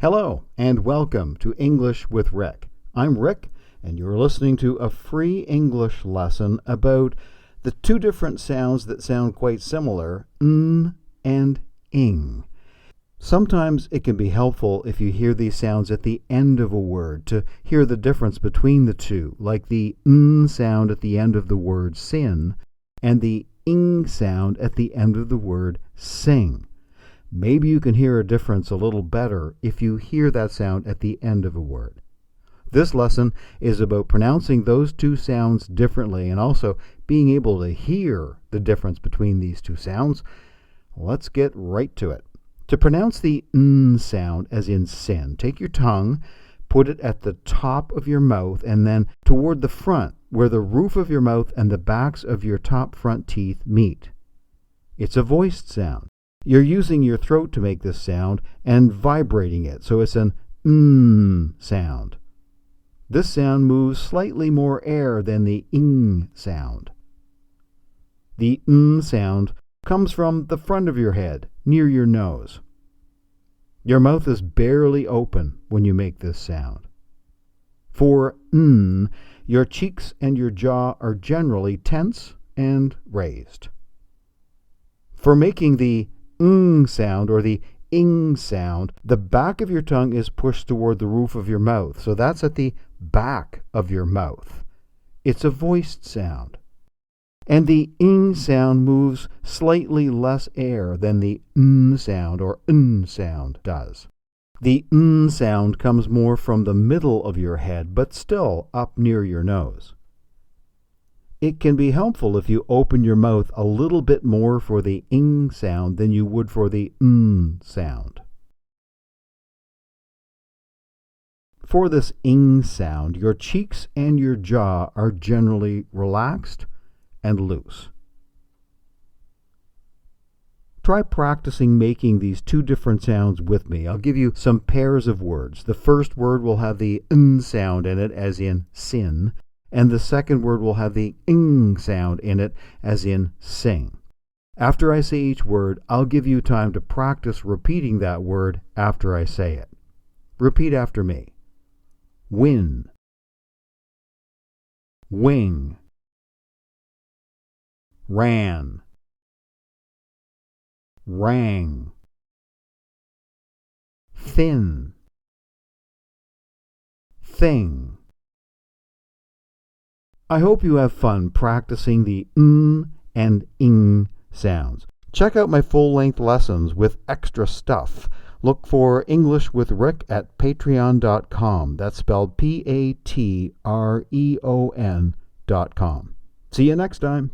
Hello, and welcome to English with Rick. I'm Rick, and you're listening to a free English lesson about the two different sounds that sound quite similar, n and ing. Sometimes it can be helpful if you hear these sounds at the end of a word to hear the difference between the two, like the n sound at the end of the word sin and the ing sound at the end of the word sing. Maybe you can hear a difference a little better if you hear that sound at the end of a word. This lesson is about pronouncing those two sounds differently and also being able to hear the difference between these two sounds. Let's get right to it. To pronounce the n sound, as in sin, take your tongue, put it at the top of your mouth, and then toward the front, where the roof of your mouth and the backs of your top front teeth meet. It's a voiced sound. You're using your throat to make this sound and vibrating it, so it's an n sound. This sound moves slightly more air than the ing sound. The n sound comes from the front of your head, near your nose. Your mouth is barely open when you make this sound. For n, your cheeks and your jaw are generally tense and raised. For making the ng sound or the ing sound, the back of your tongue is pushed toward the roof of your mouth, so that's at the back of your mouth. It's a voiced sound. And the ing sound moves slightly less air than the n sound or n sound does. The n sound comes more from the middle of your head, but still up near your nose. It can be helpful if you open your mouth a little bit more for the ing sound than you would for the n sound. For this ing sound, your cheeks and your jaw are generally relaxed and loose. Try practicing making these two different sounds with me. I'll give you some pairs of words. The first word will have the n sound in it, as in sin, and the second word will have the ing sound in it, as in sing. After I say each word, I'll give you time to practice repeating that word after I say it. Repeat after me. Win, wing, ran, rang, thin, thing. I hope you have fun practicing the n and ing sounds. Check out my full-length lessons with extra stuff. Look for English with Rick at patreon.com. That's spelled Patreon.com. See you next time.